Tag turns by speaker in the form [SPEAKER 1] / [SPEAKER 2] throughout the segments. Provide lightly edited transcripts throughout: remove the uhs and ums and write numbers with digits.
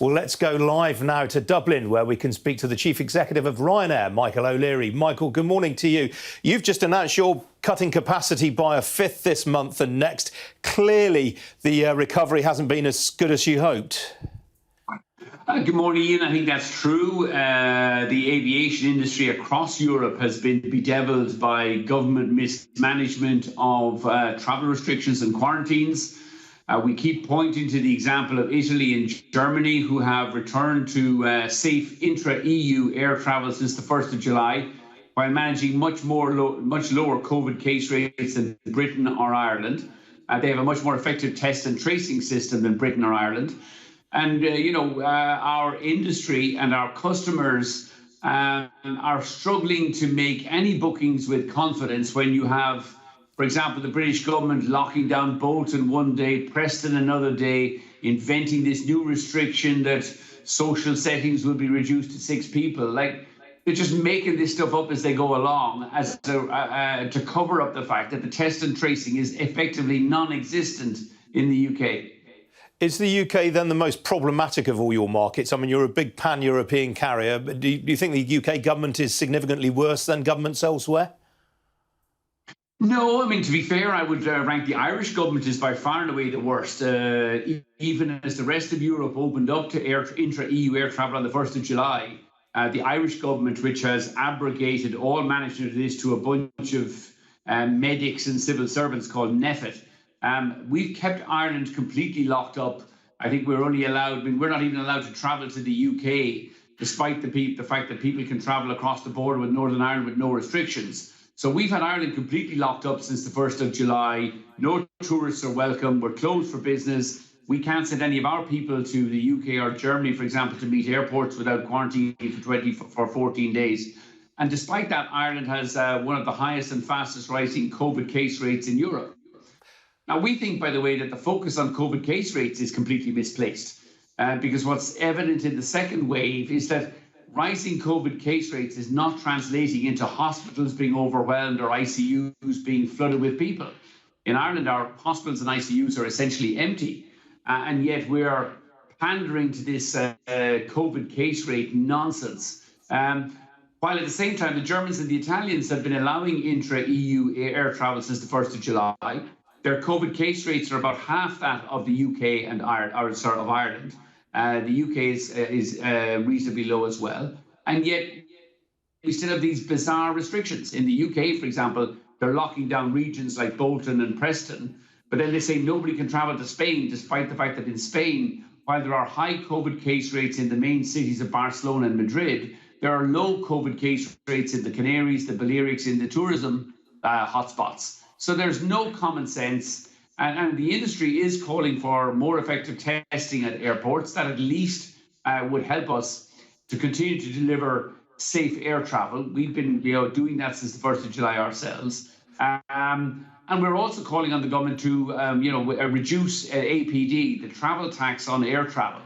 [SPEAKER 1] Well, let's go live now to Dublin, where we can speak to the Chief Executive of Ryanair, Michael O'Leary. Michael, good morning to you. You've just announced you're cutting capacity by a fifth this month and next. Clearly, the recovery hasn't been as good as you hoped.
[SPEAKER 2] Good morning, Ian. I think that's true. The aviation industry across Europe has been bedeviled by government mismanagement of travel restrictions and quarantines. We keep pointing to the example of Italy and Germany, who have returned to safe intra-EU air travel since the 1st of July, while managing much lower COVID case rates than Britain or Ireland. They have a much more effective test and tracing system than Britain or Ireland. And, our industry and our customers are struggling to make any bookings with confidence when you have, for example, the British government locking down Bolton one day, Preston another day, inventing this new restriction that social settings will be reduced to 6 people. Like, they're just making this stuff up as they go along as to cover up the fact that the test and tracing is effectively non-existent in the UK.
[SPEAKER 1] Is the UK then the most problematic of all your markets? I mean, you're a big pan-European carrier, but do you think the UK government is significantly worse than governments elsewhere?
[SPEAKER 2] No, I mean, to be fair, I would rank the Irish government as by far and away the worst. Even as the rest of Europe opened up to intra-EU air travel on the 1st of July, the Irish government, which has abrogated all management of this to a bunch of medics and civil servants called NEFIT, we've kept Ireland completely locked up. I think we're not even allowed to travel to the UK, despite the fact that people can travel across the border with Northern Ireland with no restrictions. So we've had Ireland completely locked up since the 1st of July. No tourists are welcome. We're closed for business. We can't send any of our people to the UK or Germany, for example, to meet airports without quarantining for 14 days. And despite that, Ireland has one of the highest and fastest rising COVID case rates in Europe. Now, we think, by the way, that the focus on COVID case rates is completely misplaced, because what's evident in the second wave is that rising COVID case rates is not translating into hospitals being overwhelmed or ICUs being flooded with people. In Ireland, our hospitals and ICUs are essentially empty, and yet we're pandering to this COVID case rate nonsense. While at the same time, the Germans and the Italians have been allowing intra-EU air travel since the 1st of July. Their COVID case rates are about half that of the UK and Ireland. The UK is reasonably low as well. And yet we still have these bizarre restrictions. In the UK, for example, they're locking down regions like Bolton and Preston, but then they say nobody can travel to Spain, despite the fact that in Spain, while there are high COVID case rates in the main cities of Barcelona and Madrid, there are low COVID case rates in the Canaries, the Balearics, in the tourism hotspots. So there's no common sense. And the industry is calling for more effective testing at airports that at least would help us to continue to deliver safe air travel. We've been doing that since the 1st of July ourselves. And we're also calling on the government to reduce APD, the travel tax on air travel.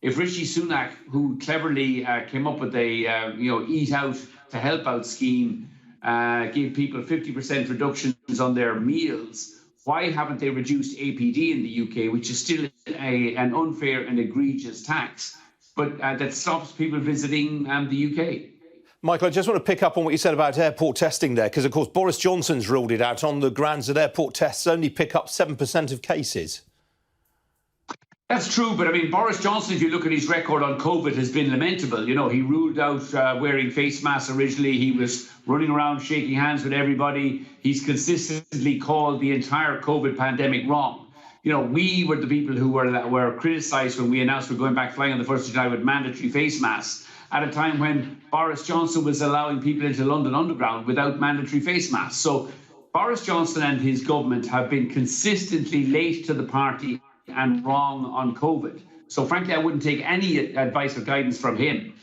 [SPEAKER 2] If Rishi Sunak, who cleverly came up with a eat out to help out scheme, gave people 50% reductions on their meals, why haven't they reduced APD in the UK, which is still an unfair and egregious tax, but that stops people visiting the UK?
[SPEAKER 1] Michael, I just want to pick up on what you said about airport testing there, because, of course, Boris Johnson's ruled it out on the grounds that airport tests only pick up 7% of cases.
[SPEAKER 2] That's true, but I mean, Boris Johnson, if you look at his record on COVID, has been lamentable. You know, he ruled out wearing face masks originally. He was running around shaking hands with everybody. He's consistently called the entire COVID pandemic wrong. You know, we were the people who were criticised when we announced we're going back flying on the 1st of July with mandatory face masks at a time when Boris Johnson was allowing people into London Underground without mandatory face masks. So Boris Johnson and his government have been consistently late to the party and wrong on COVID. So frankly, I wouldn't take any advice or guidance from him.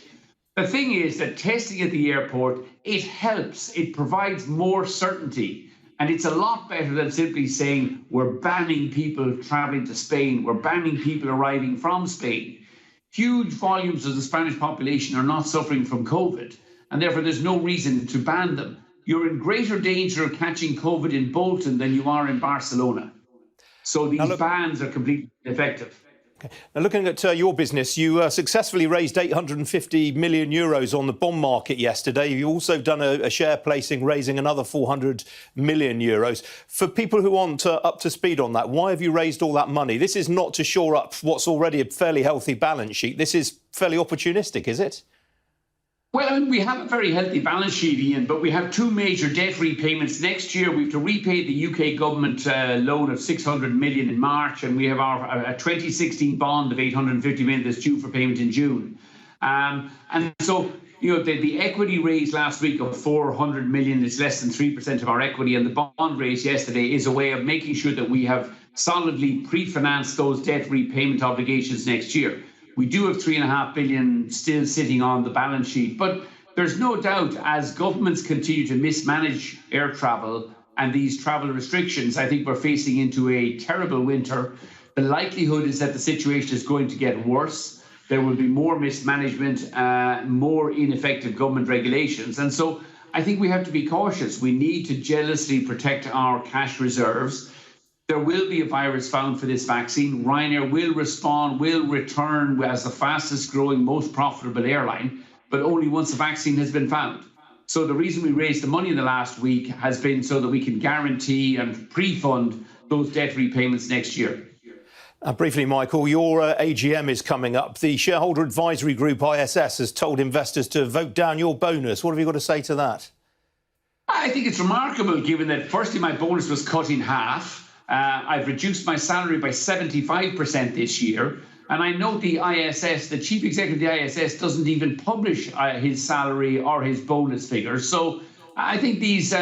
[SPEAKER 2] The thing is that testing at the airport, it helps. It provides more certainty. And it's a lot better than simply saying we're banning people traveling to Spain. We're banning people arriving from Spain. Huge volumes of the Spanish population are not suffering from COVID, and therefore there's no reason to ban them. You're in greater danger of catching COVID in Bolton than you are in Barcelona. So these bans are completely ineffective.
[SPEAKER 1] Now, looking at your business, you successfully raised €850 million on the bond market yesterday. You've also done a share placing, raising another €400 million. For people who aren't up to speed on that, why have you raised all that money? This is not to shore up what's already a fairly healthy balance sheet. This is fairly opportunistic, is it?
[SPEAKER 2] Well, I mean, we have a very healthy balance sheet, Ian, but we have two major debt repayments next year. We have to repay the UK government loan of 600 million in March, and we have a 2016 bond of 850 million that's due for payment in June. And so, the equity raise last week of 400 million is less than 3% of our equity, and the bond raise yesterday is a way of making sure that we have solidly pre-financed those debt repayment obligations next year. We do have 3.5 billion still sitting on the balance sheet, but there's no doubt as governments continue to mismanage air travel and these travel restrictions, I think we're facing into a terrible winter. The likelihood is that the situation is going to get worse. There will be more mismanagement, more ineffective government regulations. And so I think we have to be cautious. We need to jealously protect our cash reserves. There will be a virus found for this vaccine. Ryanair will respond, will return as the fastest growing, most profitable airline, but only once the vaccine has been found. So the reason we raised the money in the last week has been so that we can guarantee and pre-fund those debt repayments next year.
[SPEAKER 1] Briefly, Michael, your AGM is coming up. The shareholder advisory group ISS has told investors to vote down your bonus. What have you got to say to that?
[SPEAKER 2] I think it's remarkable, given that firstly my bonus was cut in half. I've reduced my salary by 75% this year. And I note the ISS, the chief executive of the ISS, doesn't even publish his salary or his bonus figures. So I think these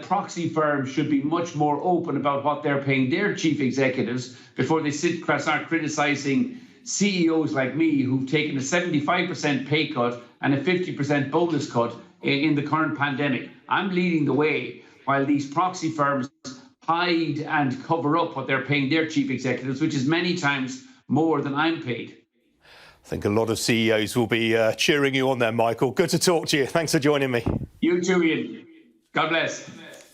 [SPEAKER 2] proxy firms should be much more open about what they're paying their chief executives before they start criticising CEOs like me who've taken a 75% pay cut and a 50% bonus cut in the current pandemic. I'm leading the way while these proxy firms hide and cover up what they're paying their chief executives, which is many times more than I'm paid.
[SPEAKER 1] I think a lot of CEOs will be cheering you on there, Michael. Good to talk to you. Thanks for joining me.
[SPEAKER 2] You too, Ian. God bless.